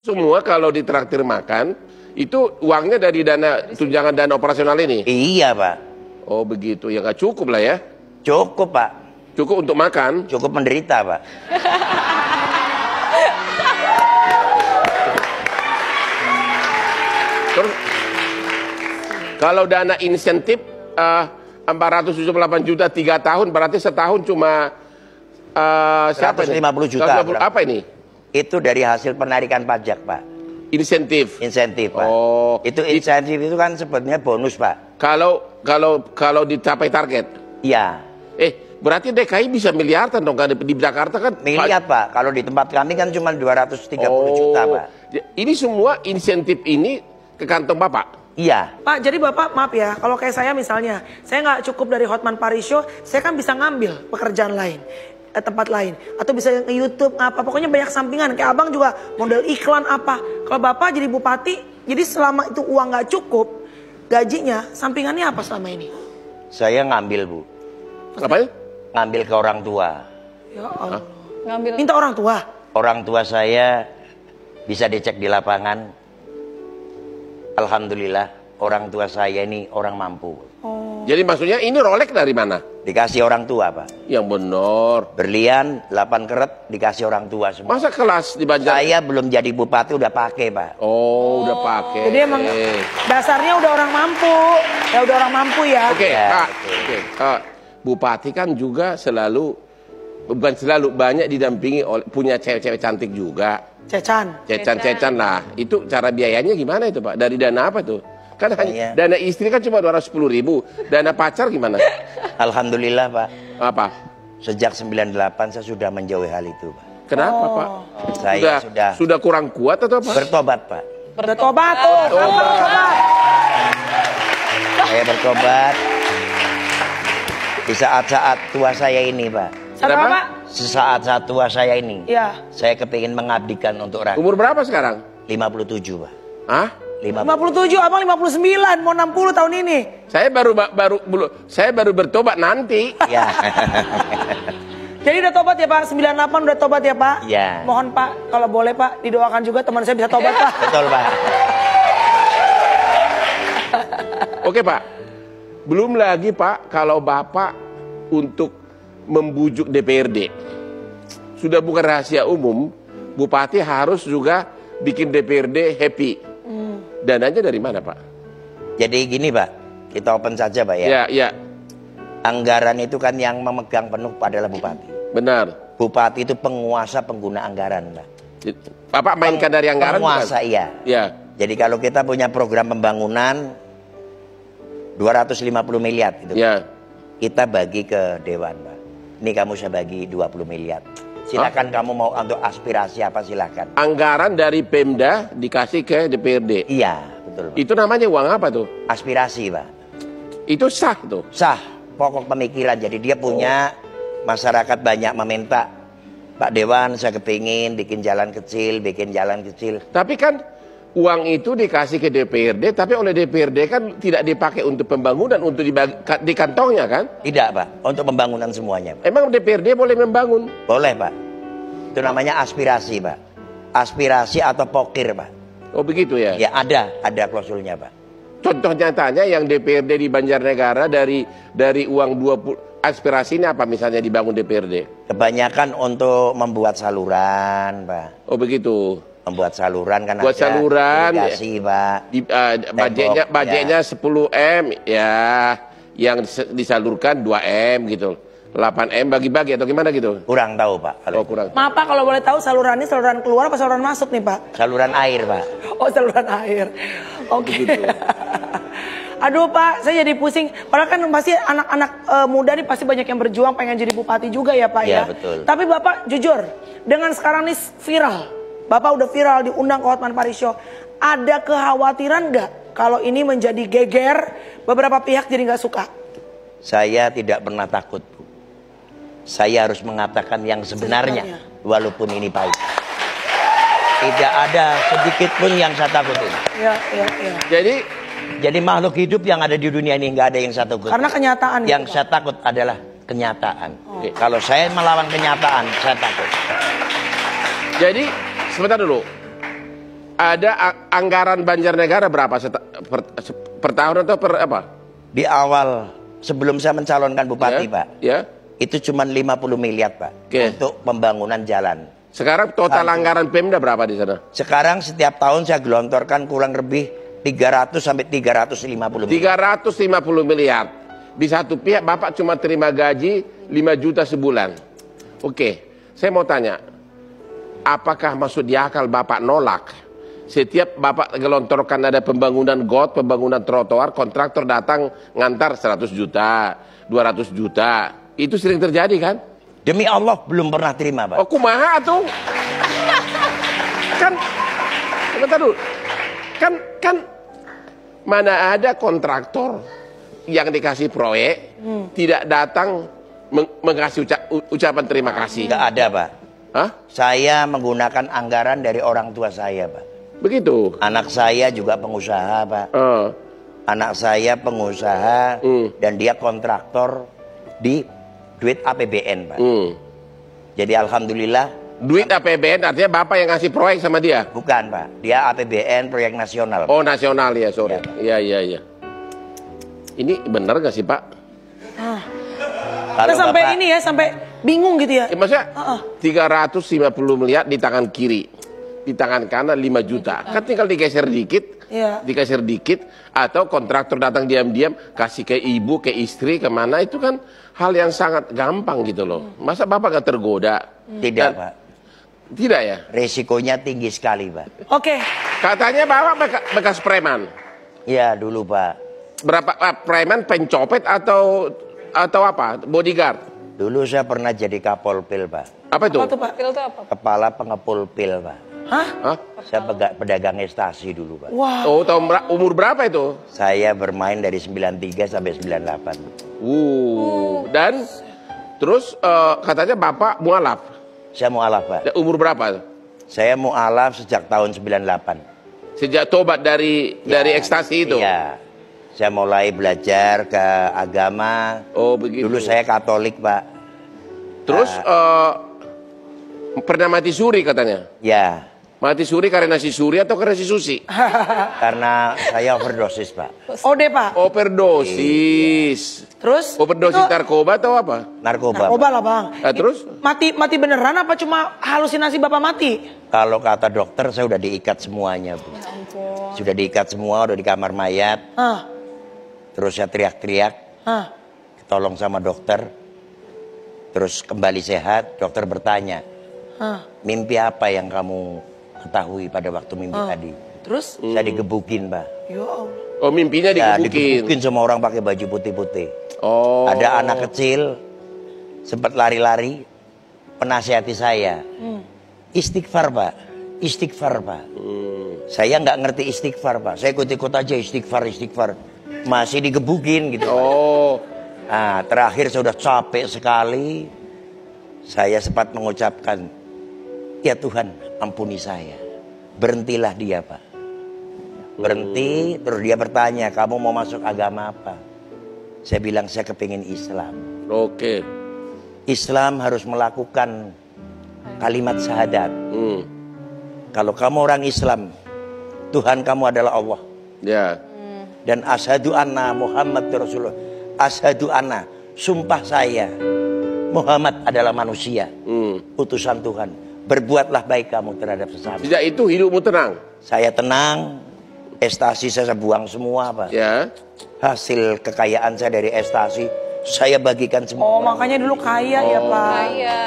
Semua kalau ditraktir makan, itu uangnya dari dana tunjangan dana operasional ini? Iya, Pak. Oh begitu, ya nggak cukup lah ya? Cukup, Pak. Cukup untuk makan? Cukup menderita, Pak. Terus, kalau dana insentif 478 juta 3 tahun, berarti setahun cuma siapa 150 juta. Apa ini? Itu dari hasil penarikan pajak, Pak. Insentif. Insentif, Pak. Oh. Itu insentif itu kan sebenarnya bonus, Pak. Kalau dicapai target. Iya. Berarti DKI bisa miliaran dong, kan di Jakarta kan? Miliar, Pak. Kalau di tempat kami kan cuma 230 juta, Pak. Ini semua insentif ini ke kantong Bapak? Iya. Pak, jadi Bapak maaf ya, kalau kayak saya misalnya, saya nggak cukup dari Hotman Paris Show, saya kan bisa ngambil pekerjaan lain. Tempat lain atau bisa ke YouTube apa, pokoknya banyak sampingan, kayak abang juga model iklan apa. Kalau bapak jadi bupati, jadi selama itu uang nggak cukup gajinya, sampingannya apa selama ini? Saya ngambil, Bu. Apa ya? Ngambil ke orang tua. Ya Allah. Ngambil. Minta orang tua. Orang tua saya bisa dicek di lapangan. Alhamdulillah orang tua saya ini orang mampu. Jadi maksudnya ini Rolex dari mana? Dikasih orang tua, Pak. Yang benar. Berlian 8 karat dikasih orang tua semua. Masa kelas di Banjar? Saya belum jadi bupati udah pakai, Pak. Oh, udah pakai. Jadi emang dasarnya udah orang mampu. Ya udah orang mampu ya. Oke, Ya, Kak. Bupati kan juga bukan selalu banyak didampingi oleh punya cewek-cewek cantik juga. Cecan. Cecan lah. Itu cara biayanya gimana itu, Pak? Dari dana apa tuh? Kan hanya dana istri kan cuma 210.000. Dana pacar gimana? Alhamdulillah, Pak. Apa? Sejak 98 saya sudah menjauhi hal itu, Pak. Kenapa, Pak? Saya sudah kurang kuat atau apa? bertobat, Pak. Bertobat tuh. Bertobat. Saya bertobat di saat-saat tua saya ini, Pak. Kenapa, Pak? Sesaat-saat tua saya ini. Iya. Saya kepingin mengabdikan untuk rakyat. Umur berapa sekarang? 57, Pak. Hah? 57, abang 59, mau 60 tahun ini. Saya baru bertobat nanti. Ya. Jadi udah tobat ya Pak, 98 udah tobat ya Pak? Iya. Mohon Pak, kalau boleh Pak, didoakan juga teman saya bisa tobat Pak. Betul, Pak. Oke, Pak. Belum lagi, Pak, kalau Bapak untuk membujuk DPRD. Sudah bukan rahasia umum, Bupati harus juga bikin DPRD happy. Dananya dari mana, Pak? Jadi gini, Pak. Kita open saja, Pak, ya. Ya. Anggaran itu kan yang memegang penuh adalah Bupati. Benar. Bupati itu penguasa pengguna anggaran, Pak. Bapak mainkan dari anggaran penguasa, bukan? iya. Ya. Jadi kalau kita punya program pembangunan 250 miliar gitu. Ya. Kita bagi ke Dewan, Pak. Ini kamu saya bagi 20 miliar. Silakan kamu mau untuk aspirasi apa silakan. Anggaran dari Pemda dikasih ke DPRD. Iya, betul, Pak. Itu namanya uang apa tuh? Aspirasi, Pak. Itu sah tuh. Sah, pokok pemikiran. Jadi dia punya masyarakat banyak meminta, Pak Dewan saya kepingin bikin jalan kecil, Tapi kan uang itu dikasih ke DPRD, tapi oleh DPRD kan tidak dipakai untuk pembangunan, untuk di kantongnya kan? Tidak, Pak, untuk pembangunan semuanya, Pak. Emang DPRD boleh membangun? Boleh, Pak. Itu namanya aspirasi, Pak. Aspirasi atau pokir, Pak. Oh begitu ya? Ya ada klausulnya, Pak. Contoh nyatanya yang DPRD di Banjarnegara dari uang 20 aspirasi ini apa misalnya dibangun DPRD? Kebanyakan untuk membuat saluran, Pak. Oh begitu. Membuat saluran kan buat ada saluran irigasi, Pak. Budgetnya 10 M ya, yang disalurkan 2 M gitu. 8 M bagi-bagi atau gimana gitu? Kurang tahu, Pak. Oh kurang. Maaf Pak, kalau boleh tahu saluran ini saluran keluar apa saluran masuk nih Pak? Saluran air, Pak. Oh saluran air. Oke. Aduh Pak, saya jadi pusing. Padahal kan pasti anak-anak muda nih pasti banyak yang berjuang pengen jadi bupati juga ya Pak ya. Iya, betul. Tapi Bapak jujur, dengan sekarang nih viral, Bapak udah viral diundang ke Hotman Paris Show. Ada kekhawatiran nggak kalau ini menjadi geger, beberapa pihak jadi nggak suka? Saya tidak pernah takut, Bu. Saya harus mengatakan yang sebenarnya, walaupun ini pahit. Tidak ada sedikit pun yang saya takutin. Ya. Jadi makhluk hidup yang ada di dunia ini nggak ada yang saya takut. Karena kenyataan. Yang saya takut adalah kenyataan. Kalau saya melawan kenyataan, saya takut. Jadi sebentar dulu. Ada anggaran Banjarnegara berapa per tahun atau per apa? Di awal sebelum saya mencalonkan bupati, Ya, Pak, ya. itu cuma 50 miliar, Pak, Oke. untuk pembangunan jalan. Sekarang total anggaran Pemda berapa di sana? Sekarang setiap tahun saya gelontorkan kurang lebih 300 sampai 350 miliar. 350 miliar. Di satu pihak Bapak cuma terima gaji 5 juta sebulan. Oke, saya mau tanya, apakah masuk di akal Bapak nolak? Setiap Bapak gelontorkan ada pembangunan got, pembangunan trotoar, kontraktor datang ngantar 100 juta, 200 juta. Itu sering terjadi kan? Demi Allah belum pernah terima, Pak. Oh, kumaha tuh? Kan, bentar dulu. Kan mana ada kontraktor yang dikasih proyek tidak datang mengasih ucapan terima kasih. Nggak ada, Pak. Hah? Saya menggunakan anggaran dari orang tua saya, Pak. Begitu. Anak saya juga pengusaha, Pak. Anak saya pengusaha dan dia kontraktor di duit APBN, Pak. Jadi alhamdulillah. Duit APBN artinya Bapak yang ngasih proyek sama dia? Bukan, Pak. Dia APBN proyek nasional. Oh, nasional ya, sorry. Iya. Ini benar nggak sih, Pak? Kita sampai Bapak, ini ya, sampai bingung gitu ya. Maksudnya 350 miliar di tangan kiri, di tangan kanan 5 juta. Kan tinggal digeser dikit, digeser dikit, atau kontraktor datang diam-diam kasih ke ibu, ke istri, kemana, itu kan hal yang sangat gampang gitu loh. Masa Bapak gak tergoda? Tidak, Pak. Tidak ya? Resikonya tinggi sekali, Pak. Oke. Katanya Bapak bekas preman. Iya, dulu, Pak. Berapa preman, pencopet atau apa? Bodyguard? Dulu saya pernah jadi kapolpil, Pak. Apa itu? Apa tuh, Pak? Pil itu apa? Kepala pengepul pil, Pak. Hah? Saya pedagang estasi dulu, Pak. Wah. Oh, umur berapa itu? Saya bermain dari 93 sampai 98. Dan terus katanya Bapak mualaf. Saya mualaf, Pak. Umur berapa? Saya mualaf sejak tahun 98. Sejak tobat dari ekstasi itu? Iya. Saya mulai belajar ke agama. Oh, begitu. Dulu saya Katolik, Pak. Terus pernah mati suri katanya? Ya. Mati suri karena si suri atau karena si susi? Karena saya overdosis, Pak. Ode, Pak. Overdosis. Terus? Overdosis narkoba atau apa? Narkoba. Narkoba lah, Bang. Terus? Mati beneran apa cuma halusinasi Bapak mati? Kalau kata dokter saya udah diikat semuanya, Bu. Ya ampun. Sudah diikat semua, udah di kamar mayat. Terus saya teriak-teriak. Tolong sama dokter. Terus kembali sehat, dokter bertanya. Mimpi apa yang kamu ketahui pada waktu mimpi tadi? Terus? Saya digebukin, Pak. Ya Allah. Oh, mimpinya digebukin. Digebukin sama orang pakai baju putih-putih. Oh. Ada anak kecil sempat lari-lari penasihati saya. Istighfar, Pak. Istighfar, Pak. Saya nggak ngerti istighfar, Pak. Saya ikut-ikut aja istighfar. Masih digebukin gitu, Pak. Oh. Nah, terakhir saya sudah capek sekali. Saya sempat mengucapkan, ya Tuhan, ampuni saya. Berhentilah dia, Pak. Berhenti, terus dia bertanya, kamu mau masuk agama apa? Saya bilang, saya kepingin Islam. Oke. Islam harus melakukan kalimat syahadat. Kalau kamu orang Islam, Tuhan kamu adalah Allah. Ya. Dan asyhadu anna Muhammad Rasulullah. Asyhadu anna, sumpah saya, Muhammad adalah manusia, utusan Tuhan. Berbuatlah baik kamu terhadap sesama. Sejak itu hidupmu tenang? Saya tenang, estasi saya buang semua, Pak. Ya. Hasil kekayaan saya dari estasi, saya bagikan semua. Oh, makanya dulu kaya ya, Pak. Kaya.